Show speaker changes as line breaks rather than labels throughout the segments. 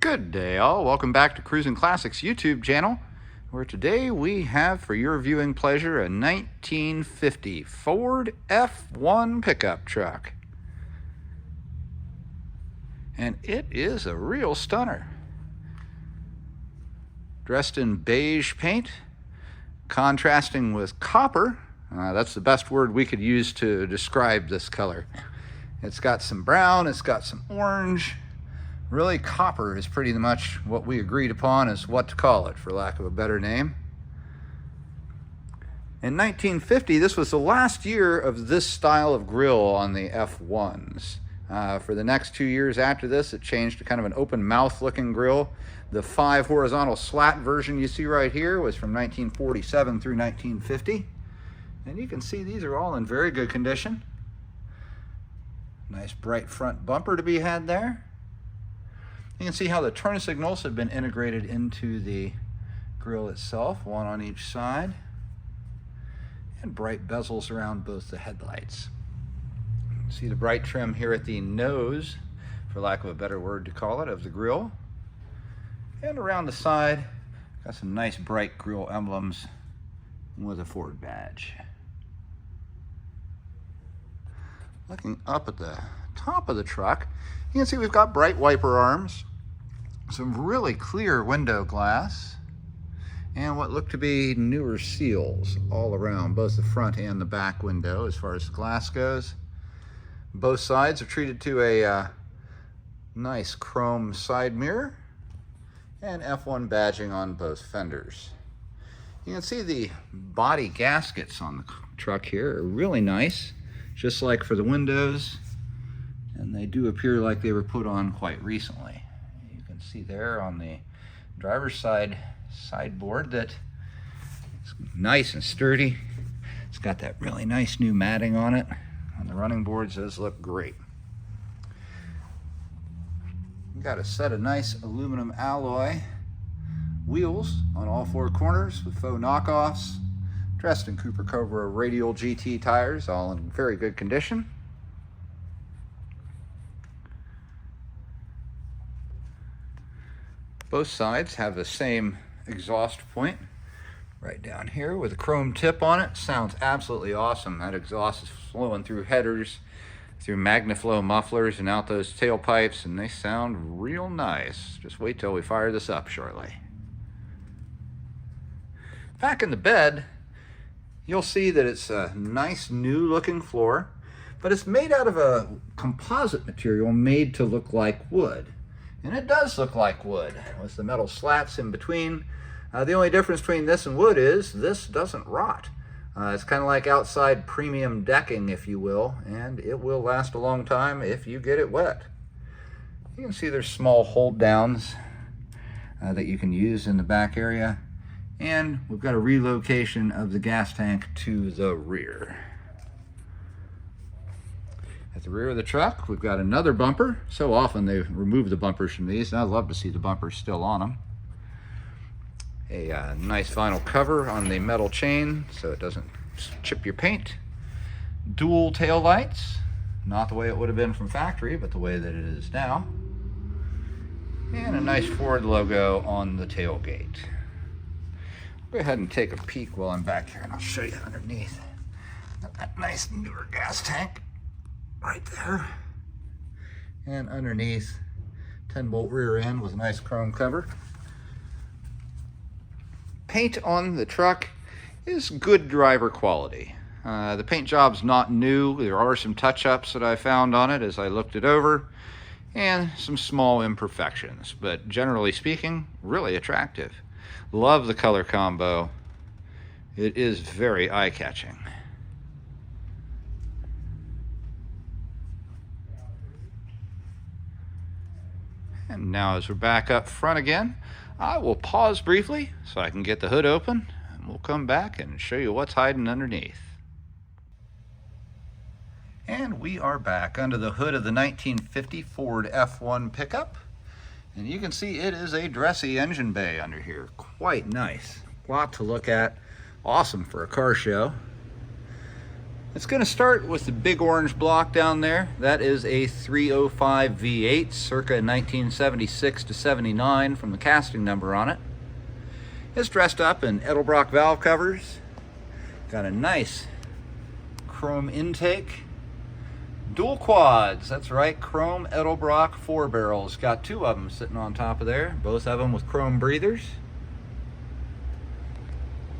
Good day all, welcome back to Cruisin Classics YouTube channel, where today we have for your viewing pleasure a 1950 Ford F-1 pickup truck. And it is a real stunner. Dressed in beige paint, contrasting with copper. That's the best word we could use to describe this color. It's got some brown, it's got some orange. Really, copper is pretty much what we agreed upon as what to call it, for lack of a better name. In 1950, this was the last year of this style of grille on the F1s. For the next 2 years after this, it changed to kind of an open mouth looking grille. The 5 horizontal slat version you see right here was from 1947 through 1950. And you can see these are all in very good condition. Nice bright front bumper to be had there. You can see how the turn signals have been integrated into the grille itself, one on each side, and bright bezels around both the headlights. See the bright trim here at the nose, for lack of a better word to call it, of the grille. And around the side, got some nice bright grille emblems with a Ford badge. Looking up at the top of the truck, you can see we've got bright wiper arms, some really clear window glass, and what look to be newer seals all around both the front and the back window as far as the glass goes. Both sides are treated to a nice chrome side mirror and F1 badging on both fenders. You can see the body gaskets on the truck here are really nice, just like for the windows, and they do appear like they were put on quite recently. You can see there on the driver's side sideboard that it's nice and sturdy. It's got that really nice new matting on it. On the running boards, does look great. We've got a set of nice aluminum alloy wheels on all 4 corners with faux knockoffs, dressed in Cooper Cobra radial GT tires, all in very good condition. Both sides have the same exhaust point right down here with a chrome tip on it. Sounds absolutely awesome. That exhaust is flowing through headers, through MagnaFlow mufflers and out those tailpipes, and they sound real nice. Just wait till we fire this up shortly. Back in the bed, you'll see that it's a nice new looking floor, but it's made out of a composite material made to look like wood. And it does look like wood, with the metal slats in between. The only difference between this and wood is this doesn't rot. It's kind of like outside premium decking, if you will, and it will last a long time if you get it wet. You can see there's small hold downs that you can use in the back area, and we've got a relocation of the gas tank to the rear. At the rear of the truck, we've got another bumper. So often they remove the bumpers from these, and I love to see the bumpers still on them. A nice vinyl cover on the metal chain so it doesn't chip your paint. Dual tail lights, not the way it would have been from factory, but the way that it is now. And a nice Ford logo on the tailgate. Go ahead and take a peek while I'm back here, and I'll show you underneath. Got that nice newer gas tank right there, and underneath 10-bolt rear end with a nice chrome cover. Paint on the truck is good driver quality. The paint job's not new. There are some touch-ups that I found on it as I looked it over, and some small imperfections, but generally speaking, really attractive. Love the color combo. It is very eye-catching. And now as we're back up front again, I will pause briefly so I can get the hood open, and we'll come back and show you what's hiding underneath. And we are back under the hood of the 1950 Ford F-1 pickup. And you can see it is a dressy engine bay under here. Quite nice. A lot to look at. Awesome for a car show. It's going to start with the big orange block down there. That is a 305 V8, circa 1976 to 79 from the casting number on it. It's dressed up in Edelbrock valve covers. Got a nice chrome intake. Dual quads, that's right, chrome Edelbrock 4 barrels. Got 2 of them sitting on top of there, both of them with chrome breathers.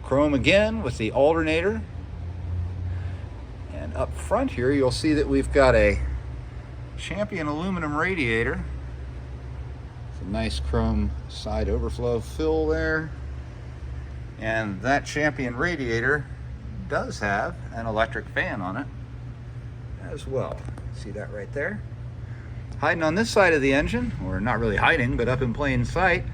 Chrome again with the alternator. And up front here, you'll see that we've got a Champion aluminum radiator. It's a nice chrome side overflow fill there. And that Champion radiator does have an electric fan on it as well. See that right there? Hiding on this side of the engine, or not really hiding, but up in plain sight,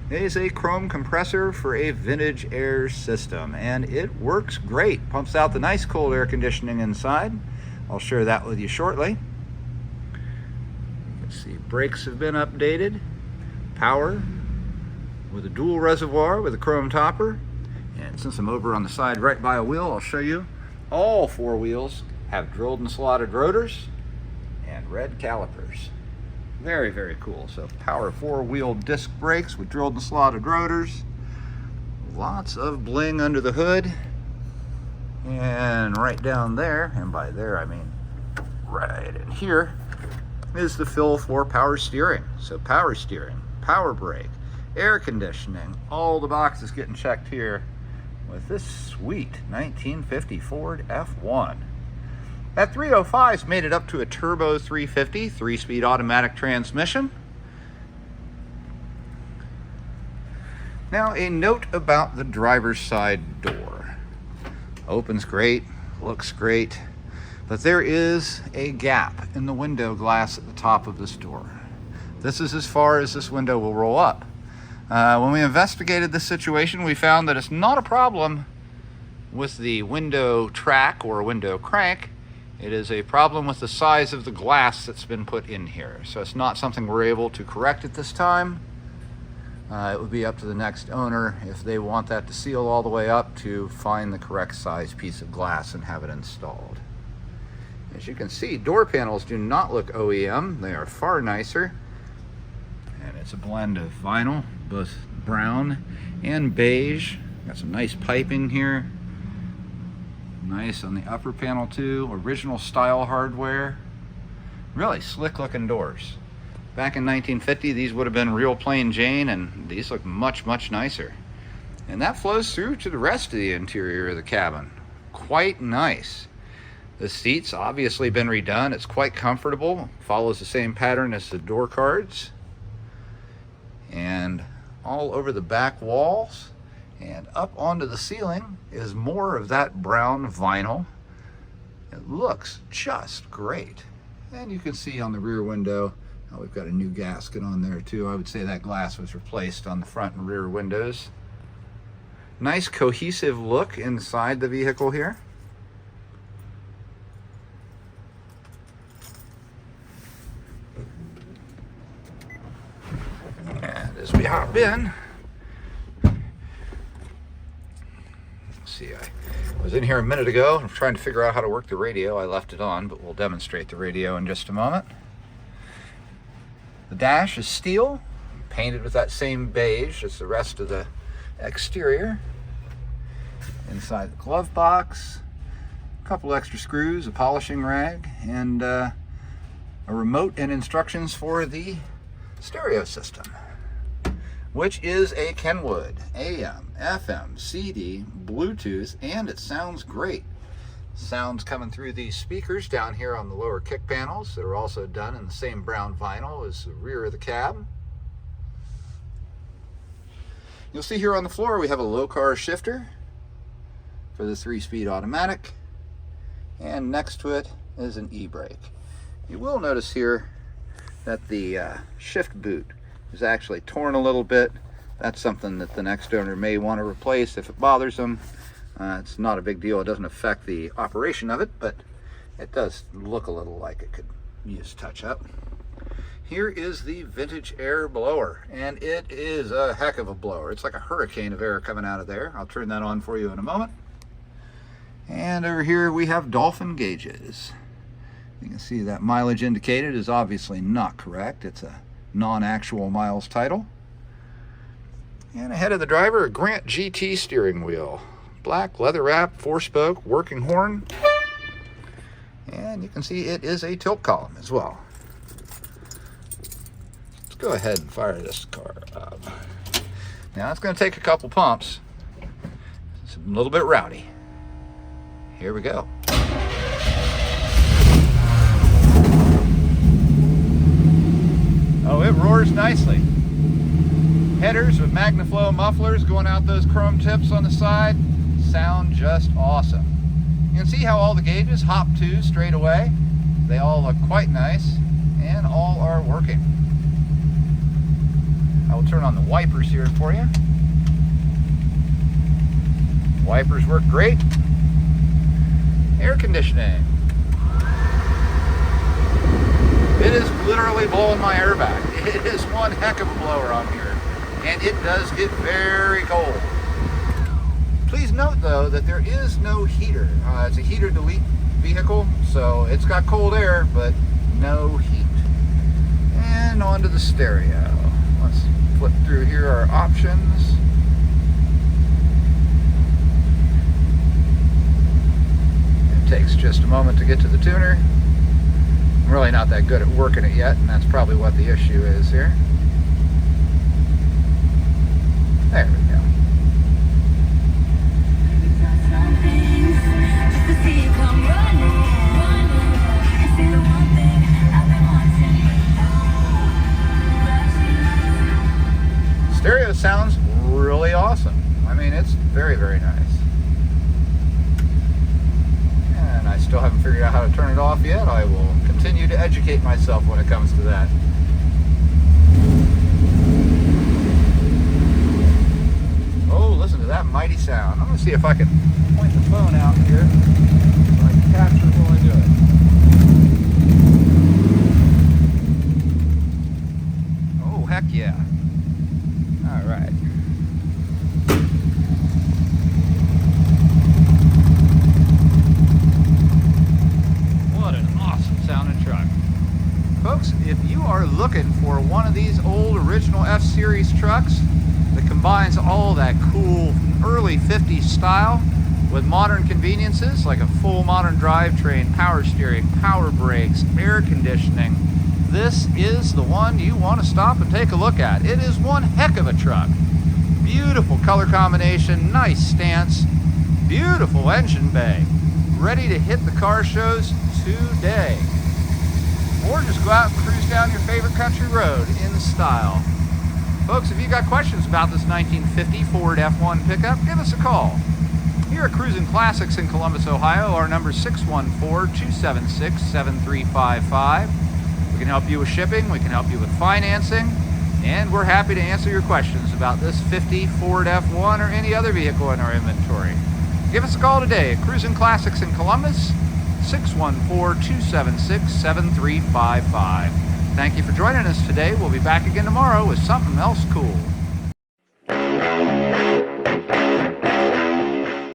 is a chrome compressor for a vintage air system, and it works great. Pumps out the nice cold air conditioning inside. I'll share that with you shortly. Let's see, brakes have been updated. Power with a dual reservoir with a chrome topper. And since I'm over on the side right by a wheel, I'll show you all 4 wheels have drilled and slotted rotors and red calipers. Very, very cool. So power 4-wheel disc brakes with drilled and slotted rotors. Lots of bling under the hood. And right down there, and by there I mean right in here, is the fill for power steering. So power steering, power brake, air conditioning, all the boxes getting checked here with this sweet 1950 Ford F-1. That 305's made it up to a turbo 350, 3-speed automatic transmission. Now, a note about the driver's side door. Opens great, looks great, but there is a gap in the window glass at the top of this door. This is as far as this window will roll up. When we investigated this situation, we found that it's not a problem with the window track or window crank. It is a problem with the size of the glass that's been put in here. So it's not something we're able to correct at this time. It would be up to the next owner, if they want that to seal all the way up, to find the correct size piece of glass and have it installed. As you can see, door panels do not look OEM. They are far nicer. And it's a blend of vinyl, both brown and beige. Got some nice piping here. Nice on the upper panel too. Original style hardware. Really slick looking doors. Back in 1950, these would have been real plain Jane, and these look much, much nicer. And that flows through to the rest of the interior of the cabin. Quite nice. The seats obviously been redone. It's quite comfortable. Follows the same pattern as the door cards. And all over the back walls and up onto the ceiling is more of that brown vinyl. It looks just great. And you can see on the rear window, we've got a new gasket on there too. I would say that glass was replaced on the front and rear windows. Nice cohesive look inside the vehicle here. And as we hop in, see, I was in here a minute ago. I'm trying to figure out how to work the radio. I left it on, but we'll demonstrate the radio in just a moment. The dash is steel, painted with that same beige as the rest of the exterior. Inside the glove box, a couple extra screws, a polishing rag, and a remote and instructions for the stereo system, which is a Kenwood AM, FM, CD, Bluetooth, and it sounds great. Sounds coming through these speakers down here on the lower kick panels that are also done in the same brown vinyl as the rear of the cab. You'll see here on the floor we have a low car shifter for the 3-speed automatic, and next to it is an e-brake. You will notice here that the shift boot is actually torn a little bit. That's something that the next owner may want to replace if it bothers them. It's not a big deal. It doesn't affect the operation of it, but it does look a little like it could use touch up. Here is the vintage air blower, and it is a heck of a blower. It's like a hurricane of air coming out of there. I'll turn that on for you in a moment. And over here we have dolphin gauges. You can see that mileage indicated is obviously not correct. It's a non-actual miles title. And ahead of the driver, a Grant GT steering wheel. Black leather wrap, 4-spoke, working horn. And you can see it is a tilt column as well. Let's go ahead and fire this car up. Now it's going to take a couple pumps. It's a little bit rowdy. Here we go. Oh, it roars nicely. Headers with MagnaFlow mufflers going out those chrome tips on the side sound just awesome. You can see how all the gauges hop to straight away. They all look quite nice and all are working. I will turn on the wipers here for you. Wipers work great. Air conditioning. It is literally blowing my air back. It is one heck of a blower on here. And it does get very cold. Please note though that there is no heater. It's a heater delete vehicle, so it's got cold air, but no heat. And onto the stereo. Let's flip through here our options. It takes just a moment to get to the tuner. I'm really not that good at working it yet, and that's probably what the issue is here. There we go. Stereo sounds really awesome. I mean, it's very, very nice. And I still haven't figured out how to turn it off yet. I will continue to educate myself when it comes to that. Oh, listen to that mighty sound. I'm going to see if I can point the phone out here so I can capture it while I do it. Oh, heck yeah. All right. What an awesome sounding truck. Folks, if you are looking for one of these old original F-Series trucks that combines all that cool early 50s style with modern conveniences like a full modern drivetrain, power steering, power brakes, air conditioning, this is the one you want to stop and take a look at. It is one heck of a truck. Beautiful color combination, nice stance, beautiful engine bay, ready to hit the car shows today. Or just go out and cruise down your favorite country road in style. Folks, if you got questions about this 1950 Ford F-1 pickup, give us a call. Here at Cruisin Classics in Columbus, Ohio, our number is 614-276-7355. We can help you with shipping, we can help you with financing, and we're happy to answer your questions about this 50 Ford F-1 or any other vehicle in our inventory. Give us a call today at Cruisin Classics in Columbus, 614-276-7355. Thank you for joining us today. We'll be back again tomorrow with something else cool.